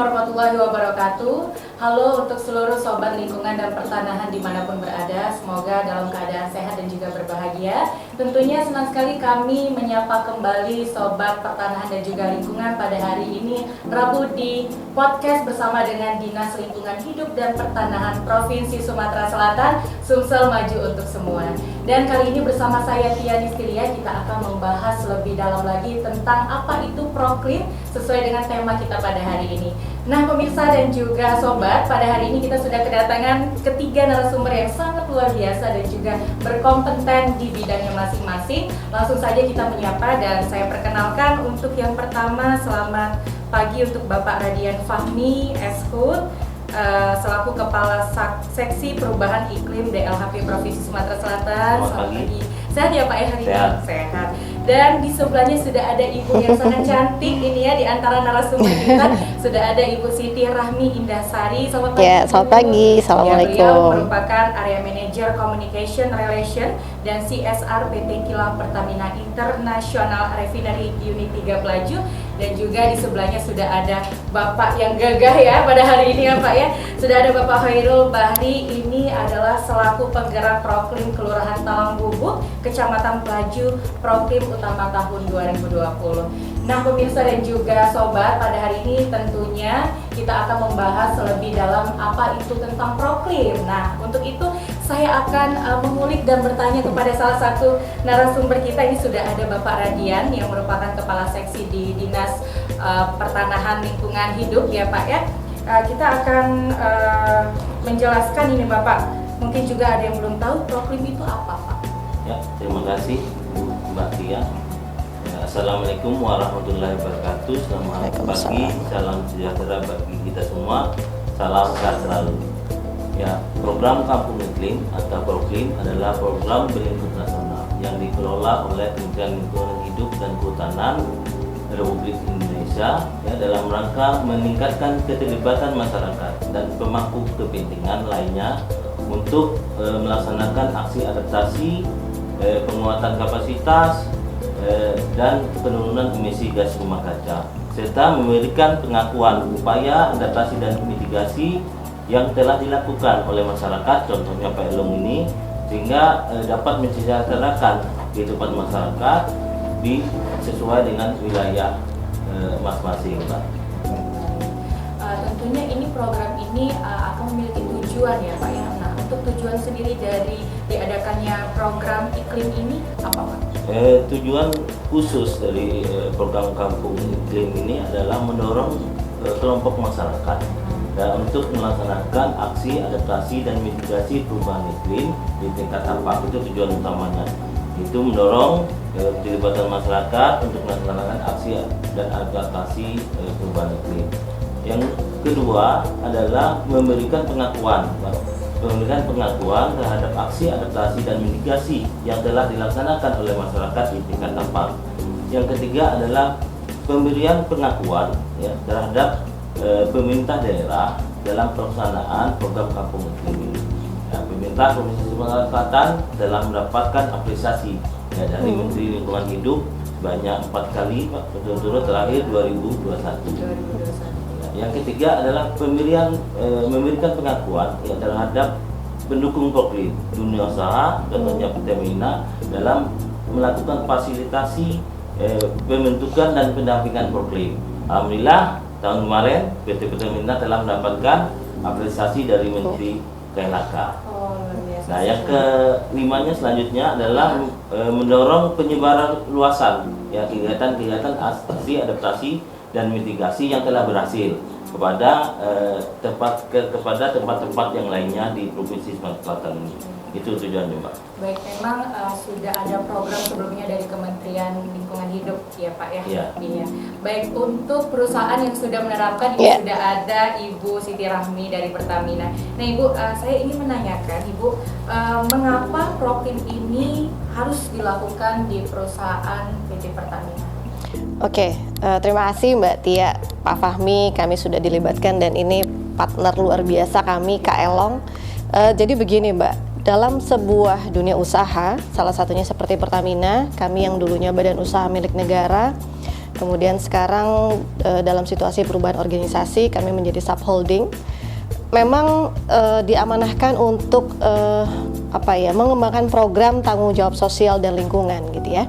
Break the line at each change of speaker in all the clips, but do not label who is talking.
warahmatullahi wabarakatuh. Halo untuk seluruh sobat lingkungan dan pertanahan dimanapun berada. Semoga dalam keadaan sehat dan juga berbahagia. Tentunya senang sekali kami menyapa kembali sobat pertanahan dan juga lingkungan pada hari ini Rabu di podcast bersama dengan Dinas Lingkungan Hidup dan Pertanahan Provinsi Sumatera Selatan, Sumsel Maju untuk Semua. Dan kali ini bersama saya Tia Distilia kita akan membahas lebih dalam lagi tentang apa itu Proklim sesuai dengan tema kita pada hari ini. Nah pemirsa dan juga sobat, pada hari ini kita sudah kedatangan ketiga narasumber yang sangat luar biasa dan juga berkompeten di bidangnya masing-masing. Langsung saja kita menyapa dan saya perkenalkan untuk yang pertama, selamat pagi untuk Bapak Radian Fahmi, Eshut, selaku Kepala Seksi Perubahan Iklim DLHP Provinsi Sumatera Selatan. Selamat pagi. Sehat ya Pak ya hari ini? Sehat. Dan di sebelahnya sudah ada ibu yang sangat cantik ini ya, di antara narasumber kita sudah ada Ibu Siti Rahmi Indahsari. Selamat pagi. Ya,
selamat pagi. Assalamualaikum.
Ya, beliau merupakan Area Manager Communication Relation dan CSR PT Kilang Pertamina International Refinery Unit 3 Pelaju. Dan juga di sebelahnya sudah ada Bapak yang gagah ya pada hari ini ya Pak ya. Sudah ada Bapak Khairul Bahri, ini adalah selaku penggerak Proklim Kelurahan Talang Bubuk, Kecamatan Pelaju, Proklim Utama tahun 2020. Nah pemirsa dan juga sobat, pada hari ini tentunya kita akan membahas lebih dalam apa itu tentang Proklim. Nah untuk itu saya akan mengulik dan bertanya kepada salah satu narasumber kita. Ini sudah ada Bapak Radian yang merupakan Kepala Seksi di Dinas Pertanahan Lingkungan Hidup ya Pak ya. Kita akan menjelaskan ini Bapak. Mungkin juga ada yang belum tahu Proklim itu apa Pak?
Ya, terima kasih Mbak Tia. Assalamualaikum warahmatullahi wabarakatuh. Selamat pagi, salam sejahtera bagi kita semua. Salam sehat selalu. Ya, program Kampung Iklim atau Proklim adalah program berlingkup nasional yang dikelola oleh Kementerian Lingkungan Hidup dan Kehutanan Republik Indonesia ya, dalam rangka meningkatkan keterlibatan masyarakat dan pemangku kepentingan lainnya untuk melaksanakan aksi adaptasi, penguatan kapasitas dan penurunan emisi gas rumah kaca, serta memberikan pengakuan upaya adaptasi dan mitigasi yang telah dilakukan oleh masyarakat, contohnya Pak Elong ini, sehingga dapat mensejahterakan kehidupan masyarakat sesuai dengan wilayah masing-masing, Pak.
Tentunya ini program ini akan memiliki tujuan ya Pak ya. Nah untuk tujuan sendiri dari diadakannya program iklim ini apa Pak?
Tujuan khusus dari program Kampung Iklim ini adalah mendorong kelompok masyarakat untuk melaksanakan aksi adaptasi dan mitigasi perubahan iklim di tingkat tapak. Itu tujuan utamanya. Itu mendorong keterlibatan masyarakat untuk melaksanakan aksi dan adaptasi perubahan iklim. Yang kedua adalah memberikan pengakuan terhadap aksi adaptasi dan mitigasi yang telah dilaksanakan oleh masyarakat di tingkat tapak. Yang ketiga adalah pemberian pengakuan ya, terhadap pemerintah daerah dalam pelaksanaan program Kampung Iklim ini. Ya, pemerintah Provinsi Sumatera Selatan telah mendapatkan apresiasi ya, dari Menteri Lingkungan Hidup sebanyak 4 kali Pak, berturut-turut terakhir 2021. Yang ketiga adalah memberikan pengakuan ya, terhadap pendukung Proklim dunia usaha, contohnya Pertamina, dalam melakukan fasilitasi pembentukan dan pendampingan Proklim. Alhamdulillah tahun kemarin PT Pertamina telah mendapatkan apresiasi dari Menteri KLHK. Nah yang kelimanya selanjutnya adalah mendorong penyebaran luasan ya, kegiatan-kegiatan aksi adaptasi dan mitigasi yang telah berhasil kepada tempat-tempat yang lainnya di Provinsi Sumatera Selatan ini. Itu tujuannya, Mbak.
Baik, memang sudah ada program sebelumnya dari Kementerian Lingkungan Hidup ya Pak ya. Iya. Baik, untuk perusahaan yang sudah menerapkan ini sudah ada Ibu Siti Rahmi dari Pertamina. Nah Ibu, saya ingin menanyakan Ibu, mengapa Proklim ini harus dilakukan di perusahaan PT Pertamina?
Oke, terima kasih Mbak Tia, Pak Fahmi, kami sudah dilibatkan dan ini partner luar biasa kami, Kak Elong. Jadi begini Mbak, dalam sebuah dunia usaha, salah satunya seperti Pertamina, kami yang dulunya badan usaha milik negara, Kemudian sekarang dalam situasi perubahan organisasi kami menjadi subholding. Memang diamanahkan untuk mengembangkan program tanggung jawab sosial dan lingkungan gitu ya.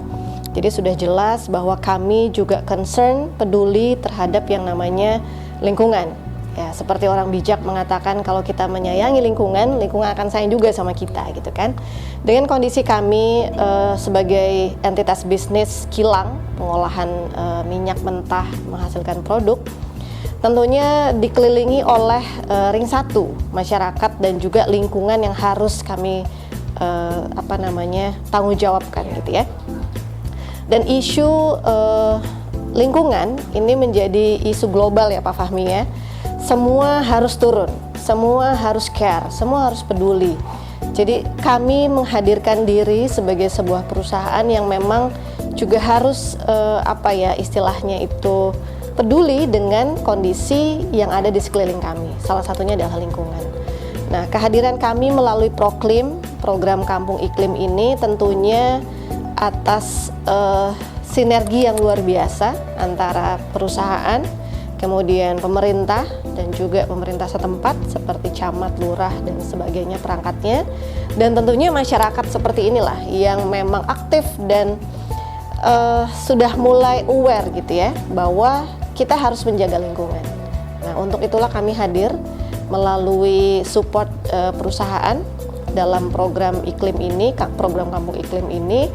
Jadi sudah jelas bahwa kami juga concern, peduli terhadap yang namanya lingkungan. Ya, seperti orang bijak mengatakan kalau kita menyayangi lingkungan, lingkungan akan sayang juga sama kita gitu kan. Dengan kondisi kami sebagai entitas bisnis kilang, pengolahan minyak mentah menghasilkan produk, tentunya dikelilingi oleh ring satu, masyarakat dan juga lingkungan yang harus kami tanggung jawabkan gitu ya. Dan isu lingkungan ini menjadi isu global ya Pak Fahmi ya. Semua harus turun, semua harus care, semua harus peduli. Jadi kami menghadirkan diri sebagai sebuah perusahaan yang memang juga harus istilahnya itu peduli dengan kondisi yang ada di sekeliling kami. Salah satunya adalah lingkungan. Nah, kehadiran kami melalui Proklim, program Kampung Iklim ini tentunya atas sinergi yang luar biasa antara perusahaan, kemudian pemerintah dan juga pemerintah setempat seperti camat, lurah dan sebagainya perangkatnya, dan tentunya masyarakat seperti inilah yang memang aktif dan sudah mulai aware gitu ya bahwa kita harus menjaga lingkungan. Nah, untuk itulah kami hadir melalui support perusahaan dalam program iklim ini, program Kampung Iklim ini.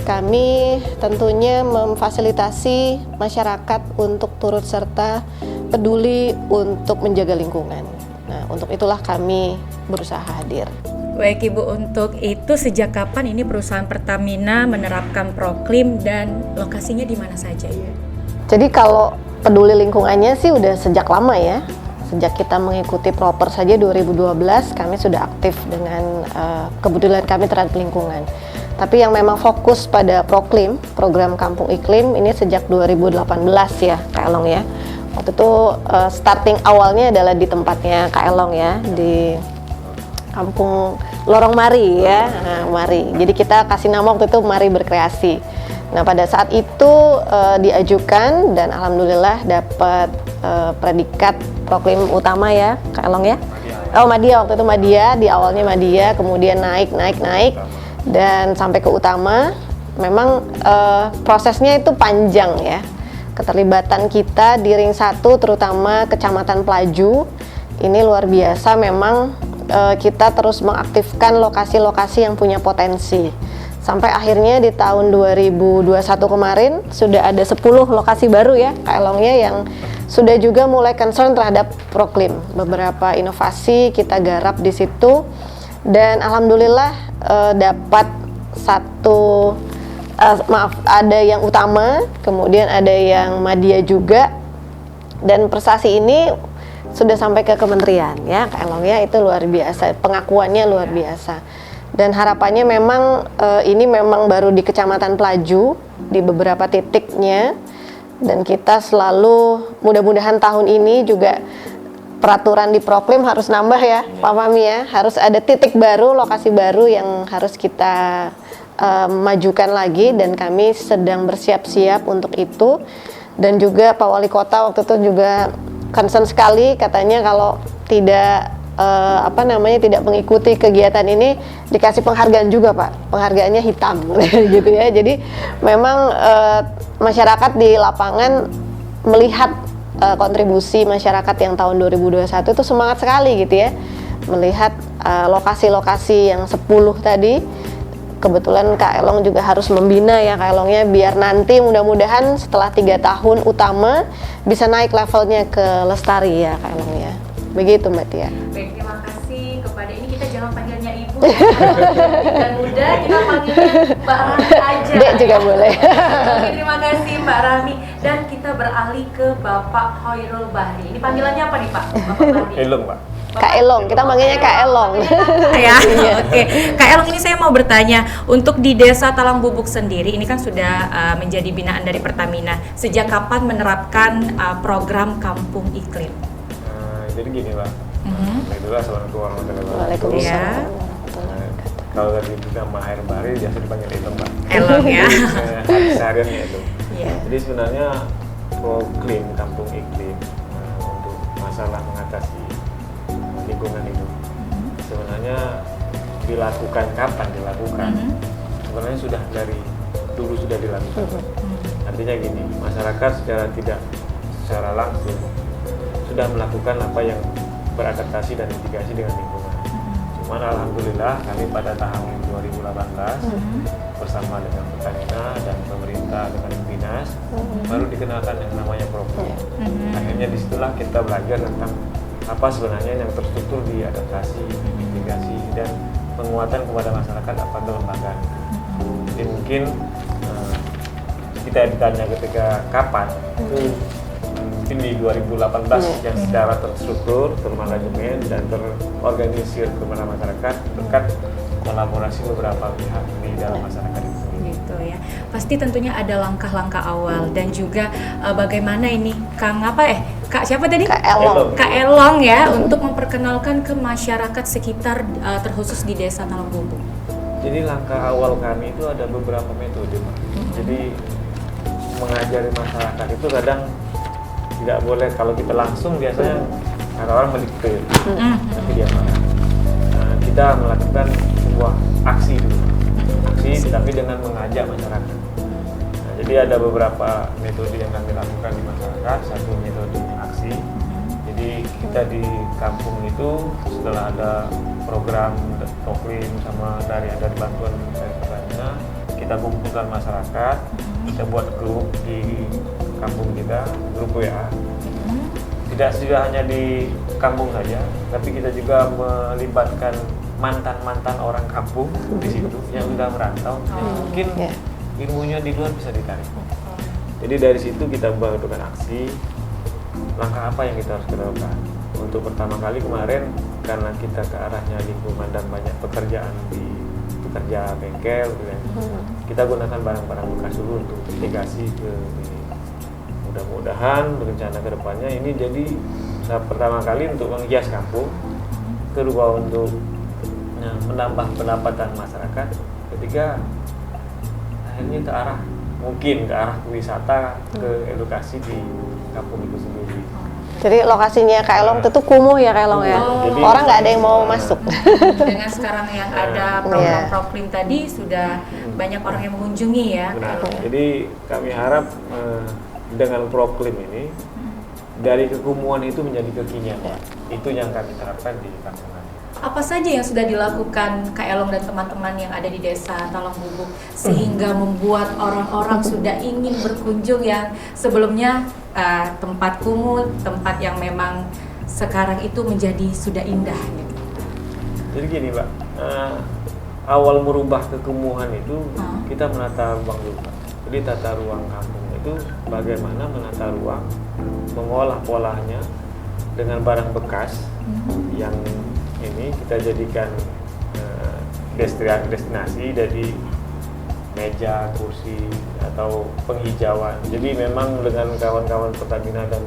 Kami tentunya memfasilitasi masyarakat untuk turut serta peduli untuk menjaga lingkungan. Nah, untuk itulah kami berusaha hadir.
Baik Ibu, untuk itu sejak kapan ini perusahaan Pertamina menerapkan Proklim dan lokasinya di mana saja ya?
Jadi kalau peduli lingkungannya sih udah sejak lama ya. Sejak kita mengikuti Proper saja 2012 kami sudah aktif dengan kepedulian kami terhadap lingkungan. Tapi yang memang fokus pada Proklim, program Kampung Iklim ini sejak 2018 ya Kak Elong ya. Waktu itu starting awalnya adalah di tempatnya Kak Elong ya, di Kampung Lorong Mari ya, Mari. Jadi kita kasih nama waktu itu Mari Berkreasi. Nah, pada saat itu diajukan dan alhamdulillah dapat predikat Proklim utama ya Kak Elong ya. Oh, Madya, waktu itu Madya, di awalnya Madya, kemudian naik dan sampai ke utama. Memang prosesnya itu panjang ya. Keterlibatan kita di ring 1 terutama Kecamatan Pelaju ini luar biasa. Memang kita terus mengaktifkan lokasi-lokasi yang punya potensi. Sampai akhirnya di tahun 2021 kemarin sudah ada 10 lokasi baru ya Kak Elongnya yang sudah juga mulai concern terhadap Proklim. Beberapa inovasi kita garap di situ dan alhamdulillah dapat ada yang utama, kemudian ada yang Madya juga, dan prestasi ini sudah sampai ke kementerian ya Kak Elong ya, itu luar biasa, pengakuannya luar biasa. Dan harapannya memang ini memang baru di Kecamatan Pelaju, di beberapa titiknya, dan kita selalu mudah-mudahan tahun ini juga peraturan di Proklim harus nambah ya Pak Fahmi ya, harus ada titik baru, lokasi baru yang harus kita majukan lagi, dan kami sedang bersiap-siap untuk itu. Dan juga Pak Wali Kota waktu itu juga concern sekali, katanya kalau tidak tidak mengikuti kegiatan ini dikasih penghargaan juga Pak, penghargaannya hitam gitu ya. Jadi memang masyarakat di lapangan melihat kontribusi masyarakat yang tahun 2021 itu semangat sekali gitu ya, melihat lokasi-lokasi yang 10 tadi. Kebetulan Kak Elong juga harus membina ya Kak Elongnya, biar nanti mudah-mudahan setelah 3 tahun utama bisa naik levelnya ke lestari ya Kak Elong ya. Begitu Mbak Tia.
Baik, terima kasih kepada ini, kita jangan panggilnya Ibu dan muda, kita panggilnya Mbak Rami aja.
Dek juga boleh.
Oke, terima kasih Mbak Rami. Dan kita beralih ke Bapak Hoirul Bahri. Ini panggilannya apa nih Pak? Bapak Bahri.
Elong Pak.
Kak Elong, kita manggilnya Kak Elong.
Ya, oke. Kak Elong, ini saya mau bertanya, untuk di Desa Talang Bubuk sendiri, ini kan sudah menjadi binaan dari Pertamina. Sejak kapan menerapkan program Kampung Iklim?
Jadi gini Pak, Alhamdulillah, assalamualaikum warahmatullahi wabarakatuh.
Waalaikumsalam.
Kalau dari nama Air Bahri biasa dipanggil Elong Pak.
Elong ya.
Seharian ya Elong.
Iya.
Jadi sebenarnya proklim kampung iklim untuk masalah mengatasi lingkungan hidup. Sebenarnya dilakukan kapan dilakukan? Sebenarnya sudah dari dulu sudah dilakukan. Artinya gini, masyarakat secara langsung sudah melakukan apa yang beradaptasi dan mitigasi dengan lingkungan. Cuman alhamdulillah kami pada tahun 2018 bersama dengan Pertamina dan pemerintah dengan Dinas baru dikenalkan yang namanya proklim. Akhirnya disitulah kita belajar tentang apa sebenarnya yang terstruktur di adaptasi, mitigasi dan penguatan kepada masyarakat apa kelembagaan. Jadi mungkin kita ditanya ketika kapan itu mungkin di 2018 yang secara terstruktur, termanajemen dan terorganisir kepada masyarakat berkat kolaborasi beberapa pihak di dalam masyarakat itu sendiri.
Gitu ya. Pasti tentunya ada langkah-langkah awal dan juga bagaimana ini Kak siapa tadi?
Kak Elong.
Kak Elong ya untuk memperkenalkan ke masyarakat sekitar terkhusus di Desa Talang Bumbu.
Jadi langkah awal kami itu ada beberapa metode, Pak. Jadi mengajari masyarakat itu kadang tidak boleh kalau kita langsung biasanya orang mendikte, nanti dia marah. Nah, kita melakukan sebuah aksi dulu, tapi dengan mengajak masyarakat. Nah, jadi ada beberapa metode yang kami lakukan di masyarakat. Satu metode aksi. Jadi kita di kampung itu setelah ada program proklim sama dari bantuan dari Pertamina, kita kumpulkan masyarakat, kita buat grup di kampung kita, grup WA. Tidak hanya di kampung saja, tapi kita juga melibatkan mantan-mantan orang kampung di situ yang sudah merantau, yang mungkin ilmunya di luar bisa ditarik. Jadi dari situ kita membuat aksi. Langkah apa yang kita harus lakukan? Untuk pertama kali kemarin karena kita ke arahnya lingkungan dan banyak pekerjaan di pekerja bengkel, kita gunakan barang-barang bekas dulu untuk mitigasi ke ini. Mudah-mudahan berencana ke depannya ini jadi pertama kali untuk menghias kampung, kedua untuk menambah pendapatan masyarakat, ketiga akhirnya ke arah wisata, ke edukasi di kampung itu sendiri.
Jadi lokasinya Kak Elong itu kumuh ya Kak Elong ya.
Jadi,
orang nggak ada yang mau masuk.
Dengan sekarang yang ada program proklim tadi sudah banyak orang yang mengunjungi ya.
Benar. Jadi kami harap dengan proklim ini dari kekumuhan itu menjadi kekinian, Pak. Itu yang kami terapkan di kampung kami.
Apa saja yang sudah dilakukan Kak Elong dan teman-teman yang ada di Desa Talang Bumbu sehingga membuat orang-orang sudah ingin berkunjung yang sebelumnya tempat kumuh, tempat yang memang sekarang itu menjadi sudah indah gitu.
Jadi gini, Pak, awal merubah kekumuhan itu kita menata ruang dulu, Pak. Jadi tata ruang kampung itu bagaimana menata ruang, mengolah polanya dengan barang bekas yang ini kita jadikan destinasi dari meja, kursi atau penghijauan. Jadi memang dengan kawan-kawan Pertamina dan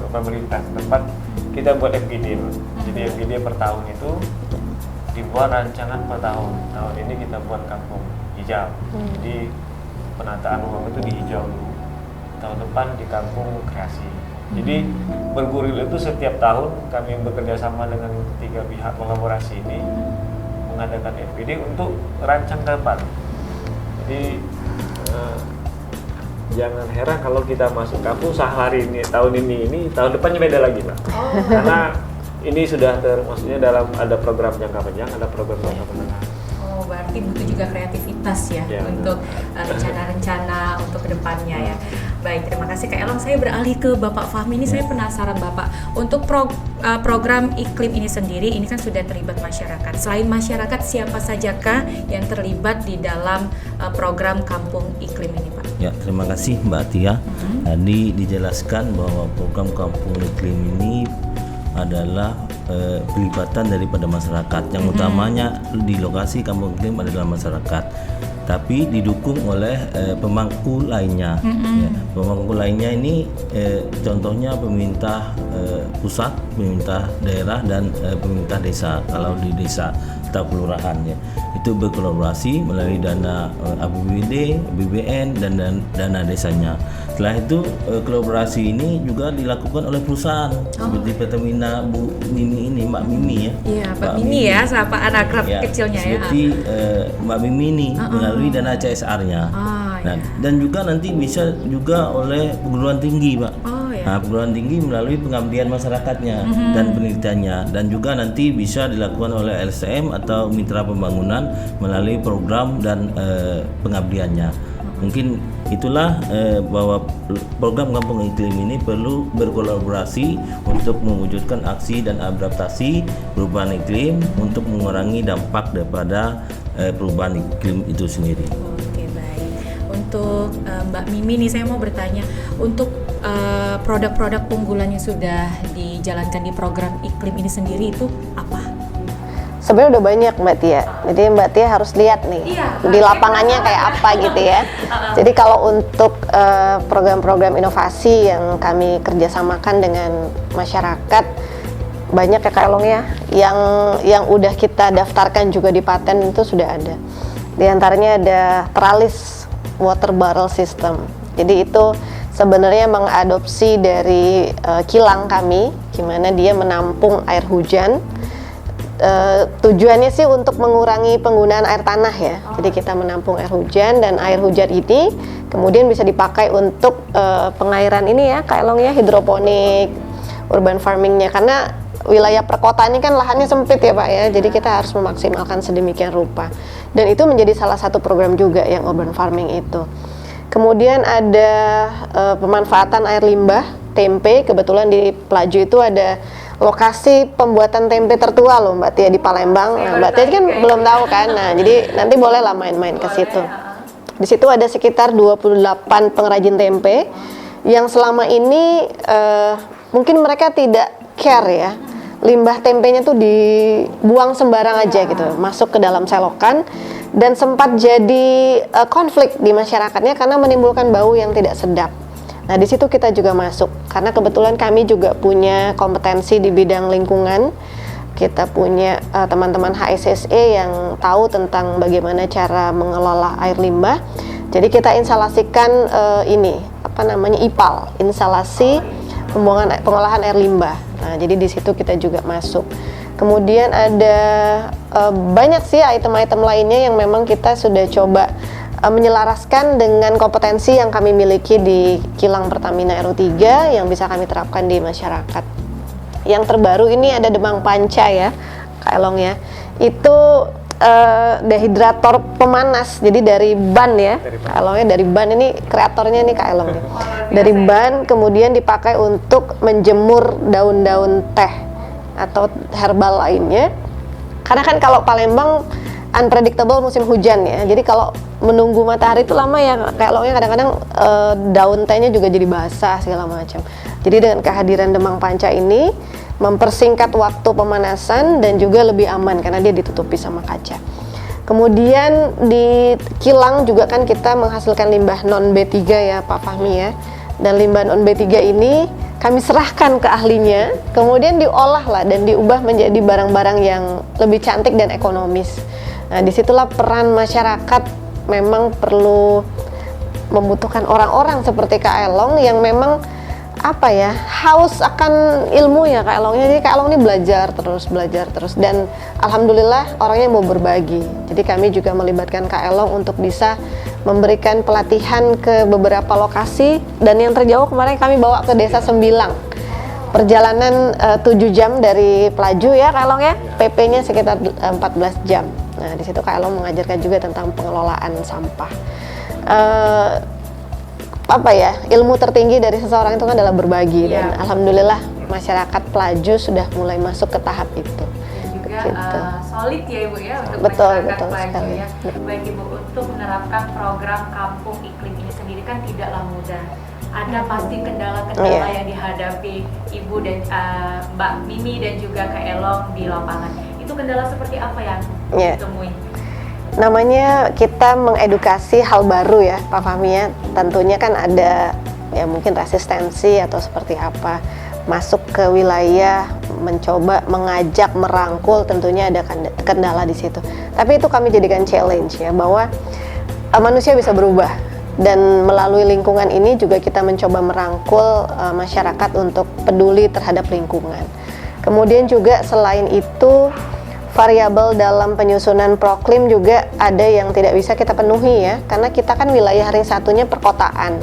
pemerintah tempat kita buat FGD. Jadi FGD per tahun itu dibuat rancangan per tahun. Tahun ini kita buat kampung hijau. Jadi penataan ruang itu dihijau dulu. Tahun depan di kampung kreasi. Jadi bergurir itu setiap tahun kami bekerja sama dengan ketiga pihak kolaborasi ini mengadakan FGD untuk rancang ke depan. Jadi jangan heran kalau kita masuk kampung sehari ini tahun ini tahun depannya beda lagi, Pak. Karena ini sudah maksudnya dalam ada program jangka panjang, ada program jangka menengah.
Oh, berarti butuh juga kreativitas ya untuk rencana-rencana untuk kedepannya ya. Baik, terima kasih Kak Elong. Saya beralih ke Bapak Fahmi. Ini saya penasaran Bapak, untuk program iklim ini sendiri, ini kan sudah terlibat masyarakat. Selain masyarakat, siapa sajakah yang terlibat di dalam program kampung iklim ini Pak?
Ya, terima kasih Mbak Tia. Tadi dijelaskan bahwa program kampung iklim ini adalah pelibatan daripada masyarakat. Yang utamanya di lokasi kampung iklim adalah masyarakat, tapi didukung oleh pemangku lainnya. Ya, pemangku lainnya ini contohnya pemerintah pusat, pemerintah daerah dan pemerintah desa. Kalau di desa atau kelurahan ya, itu berkolaborasi melalui dana APBD, BBN dan dana desanya. Setelah itu kolaborasi ini juga dilakukan oleh perusahaan seperti Pertamina Bu Mimi ini, Mbak Mimi ya.
Iya, Mbak Mimi ya, sapaan akrab kecilnya ya.
Seperti Mbak Mimi ini melalui dana CSR-nya. Nah, dan juga nanti bisa juga oleh perguruan tinggi, Pak. Nah, perguruan tinggi melalui pengabdian masyarakatnya dan penelitiannya, dan juga nanti bisa dilakukan oleh LSM atau mitra pembangunan melalui program dan pengabdiannya. Mungkin itulah bahwa program Kampung Iklim ini perlu berkolaborasi untuk mewujudkan aksi dan adaptasi perubahan iklim untuk mengurangi dampak daripada perubahan iklim itu sendiri.
Oke, baik. Untuk Mbak Mimi nih, saya mau bertanya, untuk produk-produk unggulan yang sudah dijalankan di program iklim ini sendiri itu apa?
Sebenarnya udah banyak Mbak Tia, jadi Mbak Tia harus lihat nih di lapangannya kayak apa gitu ya. Jadi kalau untuk program-program inovasi yang kami kerjasamakan dengan masyarakat, banyak ya Kak Elong ya, yang udah kita daftarkan juga di paten itu sudah ada. Di antaranya ada Tralis Water Barrel System. Jadi itu sebenarnya mengadopsi dari kilang kami, gimana dia menampung air hujan. Tujuannya sih untuk mengurangi penggunaan air tanah ya. Jadi kita menampung air hujan, dan air hujan ini kemudian bisa dipakai untuk pengairan ini ya, Kak Elong ya, hidroponik, urban farmingnya. Karena wilayah perkotaan ini kan lahannya sempit ya Pak ya. Jadi kita harus memaksimalkan sedemikian rupa. Dan itu menjadi salah satu program juga yang urban farming itu. Kemudian ada pemanfaatan air limbah tempe. Kebetulan di Pelaju itu ada lokasi pembuatan tempe tertua loh Mbak Tia di Palembang. Nah, Mbak Tia kan belum tahu kan. Nah, jadi nanti boleh lah main-main ke situ. Di situ ada sekitar 28 pengrajin tempe yang selama ini mungkin mereka tidak care ya. Limbah tempenya tuh dibuang sembarang aja gitu, masuk ke dalam selokan, dan sempat jadi konflik di masyarakatnya karena menimbulkan bau yang tidak sedap. Nah, di situ kita juga masuk, karena kebetulan kami juga punya kompetensi di bidang lingkungan. Kita punya teman-teman HSSE yang tahu tentang bagaimana cara mengelola air limbah. Jadi kita instalasikan IPAL, instalasi pengolahan air limbah. Nah, jadi di situ kita juga masuk. Kemudian ada banyak sih item-item lainnya yang memang kita sudah coba menyelaraskan dengan kompetensi yang kami miliki di kilang Pertamina RO3 yang bisa kami terapkan di masyarakat. Yang terbaru ini ada Demang Panca ya, Kak Elong ya. Itu dehidrator pemanas. Jadi dari ban ya, Kak Elong ya, dari ban. Ini kreatornya nih Kak Elong ya. Dari ban kemudian dipakai untuk menjemur daun-daun teh atau herbal lainnya. Karena kan kalau Palembang unpredictable musim hujan ya. Jadi kalau menunggu matahari itu lama ya, kayak Elongnya kadang-kadang daun tehnya juga jadi basah segala macam. Jadi dengan kehadiran Demang Panca ini mempersingkat waktu pemanasan dan juga lebih aman karena dia ditutupi sama kaca. Kemudian di kilang juga kan kita menghasilkan limbah non B3 ya Pak Fahmi ya. Dan limbah non B3 ini kami serahkan ke ahlinya, kemudian diolah lah dan diubah menjadi barang-barang yang lebih cantik dan ekonomis. Nah, disitulah peran masyarakat memang perlu membutuhkan orang-orang seperti Kak Elong yang memang haus akan ilmu ya Kak Elongnya. Jadi Kak Elong ini belajar terus dan alhamdulillah orangnya mau berbagi. Jadi kami juga melibatkan Kak Elong untuk bisa memberikan pelatihan ke beberapa lokasi, dan yang terjauh kemarin kami bawa ke Desa Sembilang. Perjalanan 7 jam dari Pelaju ya Kak Elong ya. PP-nya sekitar 14 jam. Nah, di situ Kak Elong mengajarkan juga tentang pengelolaan sampah. Ilmu tertinggi dari seseorang itu kan adalah berbagi, dan alhamdulillah masyarakat Pelaju sudah mulai masuk ke tahap itu.
Dan juga solid ya Ibu ya untuk
betul
masyarakat Pelaju
sekali.
ya. Baik Ibu, untuk menerapkan program Kampung Iklim ini sendiri kan tidaklah mudah. Ada pasti kendala-kendala yang dihadapi Ibu dan Mbak Mimi dan juga Kak Elong di lapangan. Itu kendala seperti apa yang ditemui?
Namanya kita mengedukasi hal baru ya Pak Fahmi ya. Tentunya kan ada ya mungkin resistensi atau seperti apa, masuk ke wilayah mencoba mengajak, merangkul, tentunya ada kendala di situ. Tapi itu kami jadikan challenge ya, bahwa manusia bisa berubah, dan melalui lingkungan ini juga kita mencoba merangkul masyarakat untuk peduli terhadap lingkungan. Kemudian juga selain itu, variabel dalam penyusunan proklim juga ada yang tidak bisa kita penuhi ya, karena kita kan wilayah ring satunya perkotaan,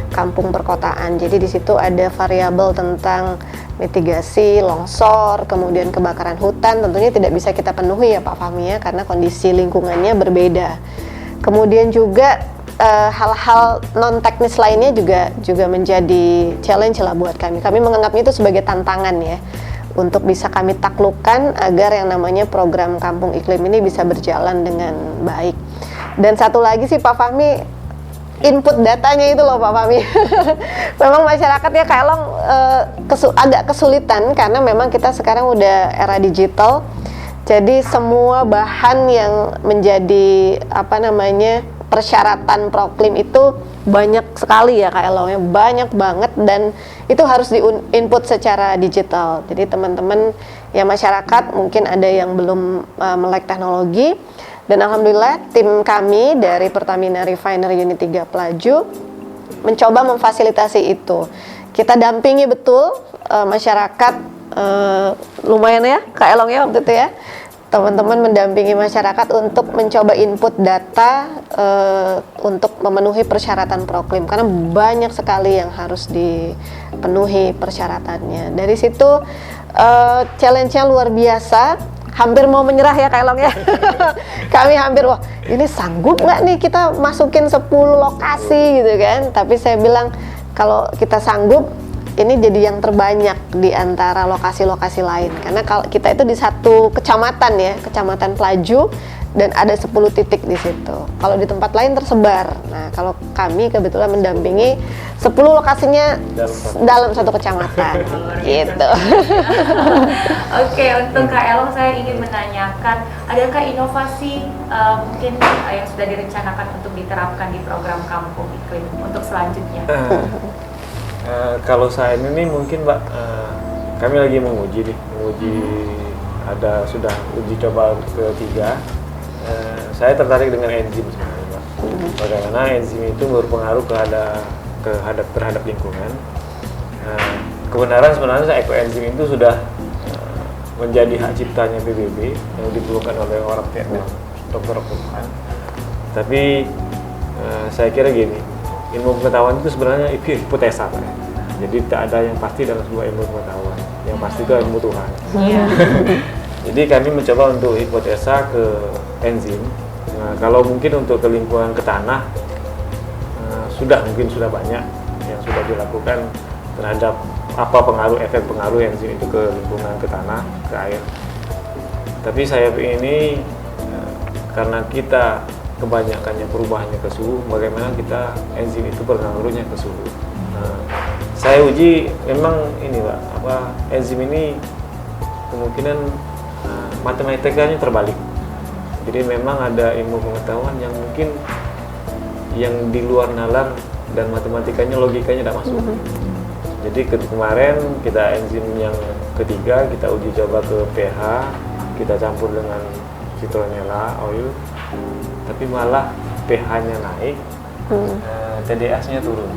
kampung perkotaan. Jadi di situ ada variabel tentang mitigasi longsor, kemudian kebakaran hutan, tentunya tidak bisa kita penuhi ya Pak Fahmi ya, karena kondisi lingkungannya berbeda. Kemudian juga hal-hal non teknis lainnya juga menjadi challenge lah buat kami. Kami menganggapnya itu sebagai tantangan ya, untuk bisa kami taklukkan agar yang namanya program Kampung Iklim ini bisa berjalan dengan baik. Dan satu lagi sih Pak Fahmi, input datanya itu loh Pak Fahmi. Memang masyarakatnya Kak Elong agak kesulitan, karena memang kita sekarang udah era digital. Jadi semua bahan yang menjadi persyaratan proklim itu banyak sekali ya Kak Elong, banyak banget, dan itu harus di-input secara digital. Jadi teman-teman ya, masyarakat mungkin ada yang belum melek teknologi, dan alhamdulillah tim kami dari Pertamina Refinery Unit 3 Pelaju mencoba memfasilitasi itu. Kita dampingi betul masyarakat, lumayan ya Kak Elong ya waktu itu ya. Teman-teman mendampingi masyarakat untuk mencoba input data untuk memenuhi persyaratan proklim, karena banyak sekali yang harus dipenuhi persyaratannya. Dari situ challenge-nya luar biasa, hampir mau menyerah ya Kak Elong ya. Kami hampir, wah ini sanggup nggak nih kita masukin 10 lokasi gitu kan. Tapi saya bilang kalau kita sanggup, ini jadi yang terbanyak di antara lokasi-lokasi lain, karena kalau kita itu di satu kecamatan ya, Kecamatan Pelaju, dan ada 10 titik di situ. Kalau di tempat lain tersebar. Nah, kalau kami kebetulan mendampingi 10 lokasinya dalam satu kecamatan. Gitu.
Oke, untuk Kak Elong saya ingin menanyakan, adakah inovasi mungkin yang sudah direncanakan untuk diterapkan di program Kampung Iklim untuk selanjutnya?
Kalau saya ini mungkin Mbak, kami lagi menguji sudah uji coba ketiga. Saya tertarik dengan enzim sebenarnya Mbak. Bagaimana enzim itu berpengaruh terhadap lingkungan. Kebenaran sebenarnya ekoenzim itu sudah menjadi hak ciptanya PBB yang diperlukan oleh orang dokter Tuhan. Tapi saya kira gini, ilmu pengetahuan itu sebenarnya hipotesa Pak. Jadi tak ada yang pasti dalam sebuah ilmu pengetahuan. Yang pasti itu ilmu Tuhan. Jadi kami mencoba untuk hipotesa ke enzim. Nah, kalau mungkin untuk ke lingkungan ke tanah, mungkin sudah banyak yang sudah dilakukan terhadap efek pengaruh enzim itu ke lingkungan, ke tanah, ke air. Tapi saya ini karena kita kebanyakannya perubahannya ke suhu, bagaimana kita enzim itu berpengaruhnya ke suhu. Saya uji memang ini Pak, enzim ini kemungkinan matematikanya terbalik. Jadi memang ada ilmu pengetahuan yang mungkin yang di luar nalar dan matematikanya, logikanya tidak masuk. Jadi kemarin kita enzim yang ketiga kita uji coba ke pH, kita campur dengan citronella oil, tapi malah pH-nya naik, TDS-nya turun,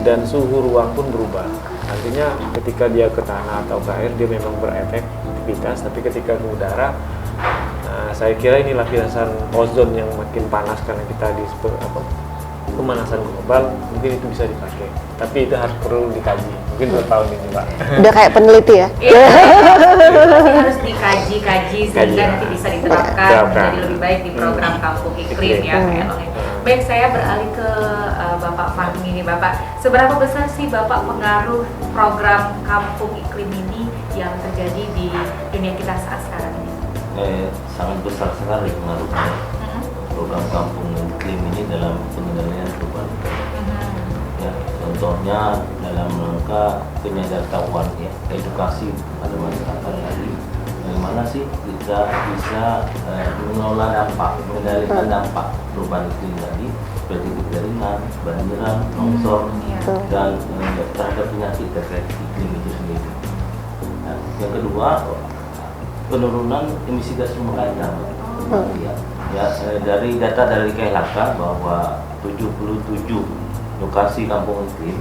dan suhu ruang pun berubah. Artinya ketika dia ke tanah atau ke air dia memang beraktivitas, tapi ketika ke udara, saya kira ini lapisan ozon yang makin panas karena kita di pemanasan global, mungkin itu bisa dipakai. Tapi itu perlu dikaji, mungkin 2 tahun ini Pak. Udah
kayak peneliti ya?
Harus dikaji sehingga nanti bisa diterapkan menjadi lebih baik di program Kampung Iklim ya Kak Elong. Baik, saya beralih ke Bapak Fahmi ini. Bapak, seberapa besar sih Bapak pengaruh program Kampung Iklim ini yang terjadi di dunia kita saat sekarang ini?
Sangat besar sekali pengaruhnya program Kampung Iklim ini dalam pengendalian perubahan iklim. Ya, contohnya dalam rangka penyadaran ya, edukasi pada masyarakat tadi, bagaimana sih kita bisa mengelola dampak, mengendalikan dampak perubahan iklim tadi, seperti kekeringan, banjiran, longsor, dan terhadap penyakit terkait iklim itu sendiri. Nah, Yang kedua, penurunan emisi gas rumah kaca. Dari data dari KLHK bahwa 77 lokasi kampung iklim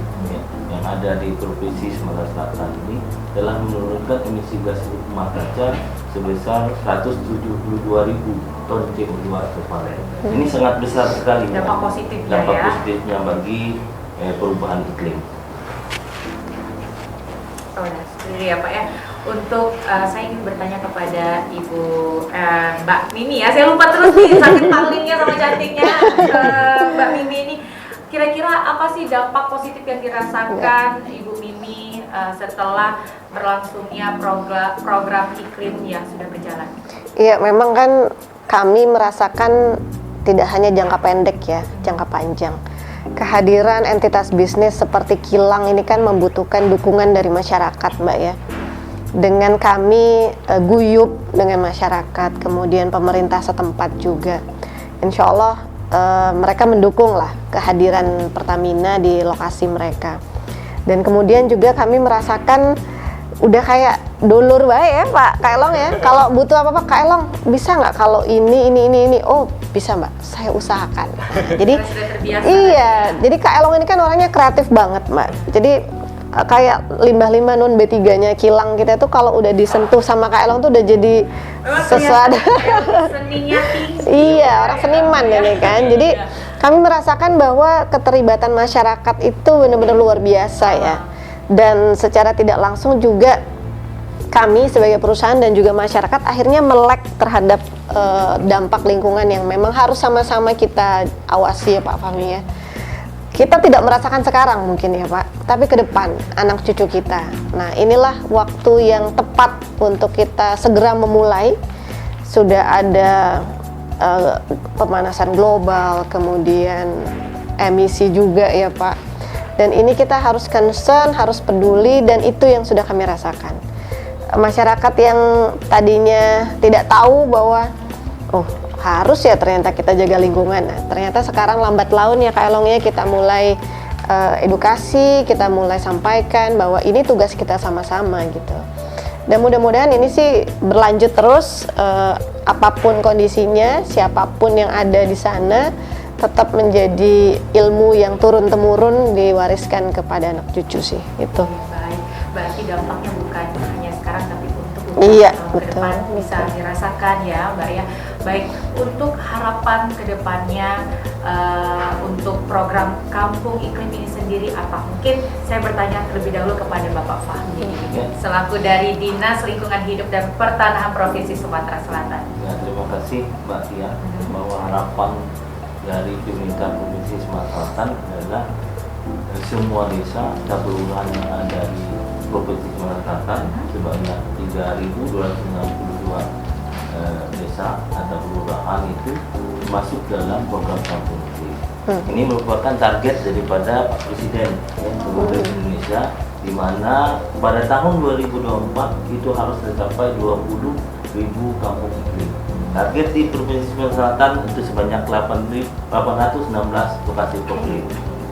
yang ada di Provinsi Sumatera Selatan ini telah menurunkan emisi gas rumah kaca sebesar 172.000 ton CO2 ekvivalent. Ini sangat besar sekali
Dampak positifnya
dampak
ya.
positifnya bagi perubahan iklim.
Oh, nah, sendiri ya Pak ya. Untuk saya ingin bertanya kepada Ibu Mbak Mimi ya. Saya lupa terus nih saking panglingnya sama cantiknya Mbak Mimi ini. Kira-kira apa sih dampak positif yang dirasakan Ibu Mimi setelah berlangsungnya program iklim yang sudah berjalan?
Iya, memang kan kami merasakan tidak hanya jangka pendek ya, jangka panjang. Kehadiran entitas bisnis seperti kilang ini kan membutuhkan dukungan dari masyarakat, Mbak ya. Dengan kami guyup dengan masyarakat, kemudian pemerintah setempat juga, insya Allah mereka mendukung lah kehadiran Pertamina di lokasi mereka. Dan kemudian juga kami merasakan udah kayak dulur baik ya Pak Kaelong ya. Kalau butuh apa-apa Kaelong bisa nggak kalau ini, oh bisa Mbak, saya usahakan. Jadi iya, jadi Kaelong ini kan orangnya kreatif banget Mbak. Jadi kayak limbah-limbah non B3-nya kilang kita tuh kalau udah disentuh sama Kaelong tuh udah jadi sesuatu.
Seninya tinggi.
Iya, orang seniman ini kan. Jadi kami merasakan bahwa keterlibatan masyarakat itu benar-benar luar biasa ya. Dan secara tidak langsung juga kami sebagai perusahaan dan juga masyarakat akhirnya melek terhadap dampak lingkungan yang memang harus sama-sama kita awasi ya Pak Fahmi ya. Kita tidak merasakan sekarang mungkin ya Pak, tapi ke depan anak cucu kita. Nah inilah waktu yang tepat untuk kita segera memulai. Sudah ada pemanasan global, kemudian emisi juga ya Pak. Dan ini kita harus concern, harus peduli, dan itu yang sudah kami rasakan. Masyarakat yang tadinya tidak tahu bahwa harus ya ternyata kita jaga lingkungan. Nah, ternyata sekarang lambat laun ya Kaelongnya kita mulai edukasi, kita mulai sampaikan bahwa ini tugas kita sama-sama gitu. Dan mudah-mudahan ini sih berlanjut terus, apapun kondisinya, siapapun yang ada di sana tetap menjadi ilmu yang turun-temurun diwariskan kepada anak cucu sih itu.
Baik, berarti dampaknya bukan hanya sekarang tapi untuk
iya,
ke depan bisa dirasakan ya Mbak ya. Baik, untuk harapan kedepannya untuk program Kampung Iklim ini sendiri apa? Mungkin saya bertanya terlebih dahulu kepada Bapak Fahmi selaku dari Dinas Lingkungan Hidup dan Pertanahan Provinsi Sumatera Selatan.
Ya, terima kasih Mbak Tia, bahwa harapan dari pemerintah Provinsi Sumatera Selatan adalah semua desa dan kelurahan yang ada di Provinsi Sumatera Selatan sebanyak 3.262 desa atau kelurahan itu masuk dalam program Kampung Iklim. Ini merupakan target daripada Pak Presiden Republik Indonesia, di mana pada tahun 2024 itu harus tercapai 20.000 kampung iklim. Target di Provinsi Sumatera Selatan itu sebanyak 816 lokasi iklim.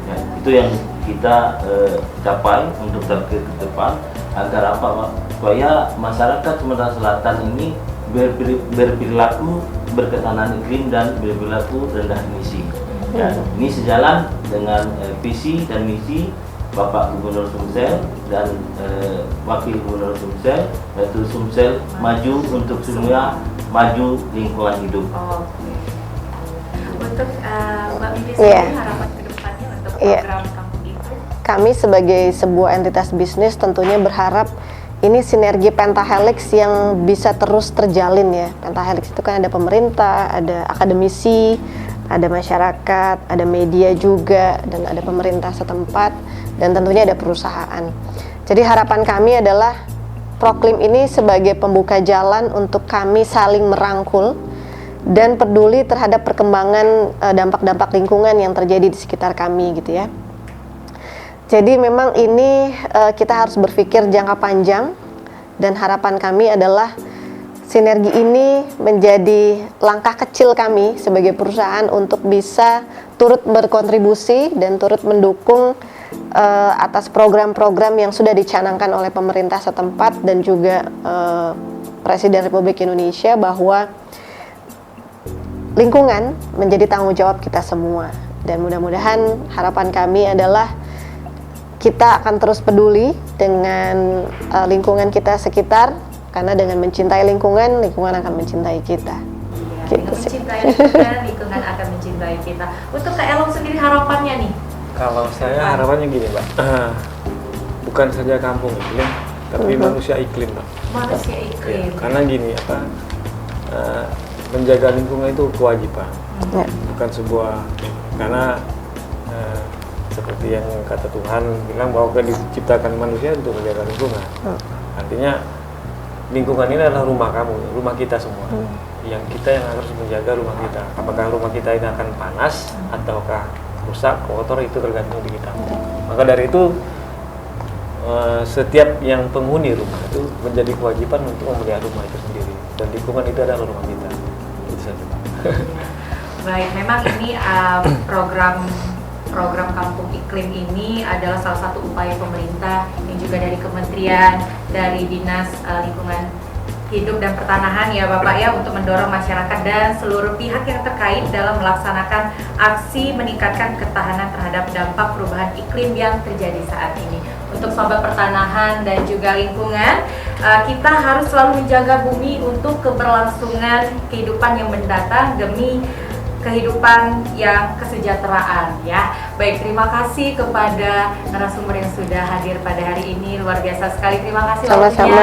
Ya, itu yang kita capai untuk target ke depan agar apa Pak? Supaya masyarakat Sumatera Selatan ini berperilaku berketahanan iklim dan berperilaku rendah emisi. Ya, ini sejalan dengan visi dan misi Bapak Gubernur Sumsel dan Wakil Gubernur Sumsel, yaitu Sumsel maju untuk semua, maju lingkungan hidup.
Oke. Untuk Mbak Mimi sendiri harapan kedepannya untuk program Kampung Iklim?
Kami sebagai sebuah entitas bisnis tentunya berharap ini sinergi pentahelix yang bisa terus terjalin ya. Pentahelix itu kan ada pemerintah, ada akademisi, ada masyarakat, ada media juga, dan ada pemerintah setempat, dan tentunya ada perusahaan. Jadi harapan kami adalah Proklim ini sebagai pembuka jalan untuk kami saling merangkul dan peduli terhadap perkembangan dampak-dampak lingkungan yang terjadi di sekitar kami gitu ya. Jadi memang ini kita harus berpikir jangka panjang, dan harapan kami adalah sinergi ini menjadi langkah kecil kami sebagai perusahaan untuk bisa turut berkontribusi dan turut mendukung atas program-program yang sudah dicanangkan oleh pemerintah setempat dan juga Presiden Republik Indonesia bahwa lingkungan menjadi tanggung jawab kita semua. Dan mudah-mudahan harapan kami adalah kita akan terus peduli dengan lingkungan kita sekitar, karena dengan mencintai lingkungan, lingkungan akan mencintai kita.
Dengan mencintai lingkungan, lingkungan akan mencintai kita. Untuk Kak Elong sendiri harapannya nih?
Kalau saya harapannya gini, Mbak. Bukan saja kampung iklim, tapi manusia iklim, Mbak.
Manusia iklim.
Ya, karena gini, menjaga lingkungan itu kewajiban, bukan sebuah, karena seperti yang kata Tuhan bilang bahwa diciptakan manusia untuk menjaga lingkungan. Artinya lingkungan ini adalah rumah kamu, rumah kita semua. Yang kita yang harus menjaga rumah kita. Apakah rumah kita ini akan panas ataukah rusak, kotor, itu tergantung di kita. Maka dari itu setiap yang penghuni rumah itu menjadi kewajiban untuk memelihara rumah itu sendiri, dan lingkungan itu adalah rumah kita. Itu saja.
Baik, memang ini program Kampung Iklim ini adalah salah satu upaya pemerintah yang juga dari kementerian, dari Dinas Lingkungan Hidup dan Pertanahan ya Bapak ya, untuk mendorong masyarakat dan seluruh pihak yang terkait dalam melaksanakan aksi meningkatkan ketahanan terhadap dampak perubahan iklim yang terjadi saat ini. Untuk Sobat Pertanahan dan juga lingkungan, kita harus selalu menjaga bumi untuk keberlangsungan kehidupan yang mendatang demi kehidupan yang kesejahteraan ya. Baik, terima kasih kepada narasumber yang sudah hadir pada hari ini, luar biasa sekali. Terima kasih
Sama-sama.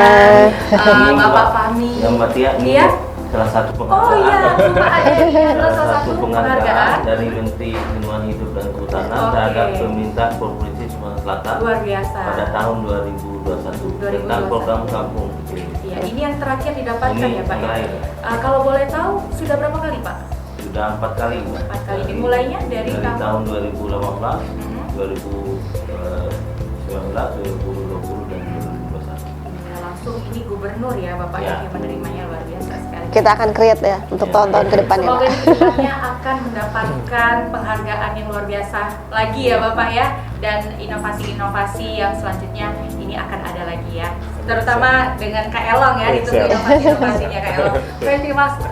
Bapak Fahmi.
Yang Mbak Tia, ini
Iya?
salah satu penghargaan.
Oh iya, cuma ada salah satu penghargaan
dari Menteri Lingkungan Hidup dan Kehutanan terhadap pemerintah Provinsi Sumatera Selatan
luar biasa
pada tahun 2021 tentang program Kampung Iklim.
Iya, ini yang terakhir didapatkan
Ini
ya Pak ya.
terakhir.
Kalau boleh tahu sudah berapa kali Pak?
Sudah 4 kali, Mbak.
4 kali. Dimulainya dari
tahun 2018, 2019, 2020 dan 2021.
Langsung ini gubernur ya Bapak
Ya.
yang menerimanya, luar biasa sekali.
Kita akan create ya untuk tahun-tahun ke depan ya,
Semoga
Pak.
ini kedepannya akan mendapatkan penghargaan yang luar biasa lagi ya Bapak ya, dan inovasi-inovasi yang selanjutnya ini akan ada lagi ya, terutama dengan Kak Elong ya, ditunggu
Siap.
inovasi-inovasinya Kak Elong. Baik,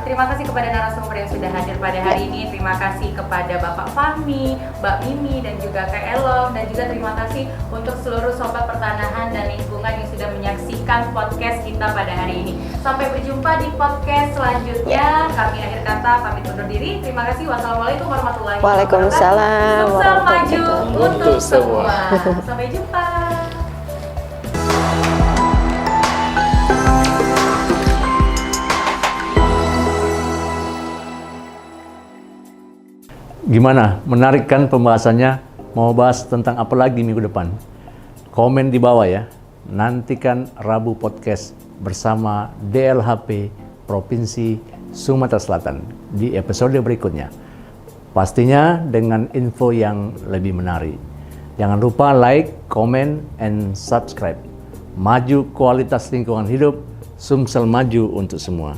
terima kasih kepada narasumber yang sudah hadir pada hari ini. Terima kasih kepada Bapak Fahmi, Mbak Mimi dan juga Kak Elong, dan juga terima kasih untuk seluruh Sobat Pertanahan dan Lingkungan yang sudah menyaksikan podcast kita pada hari ini. Sampai berjumpa di podcast selanjutnya. Kami akhir kata pamit undur diri. Terima kasih. Wassalamualaikum warahmatullahi wabarakatuh.
Waalaikumsalam
Sukses maju
warahmatullahi
untuk semua. Sampai jumpa.
Gimana? Menarik kan pembahasannya? Mau bahas tentang apa lagi minggu depan? Komen di bawah ya. Nantikan Rabu Podcast bersama DLHP Provinsi Sumatera Selatan di episode berikutnya. Pastinya dengan info yang lebih menarik. Jangan lupa like, comment, and subscribe. Maju kualitas lingkungan hidup, Sumsel maju untuk semua.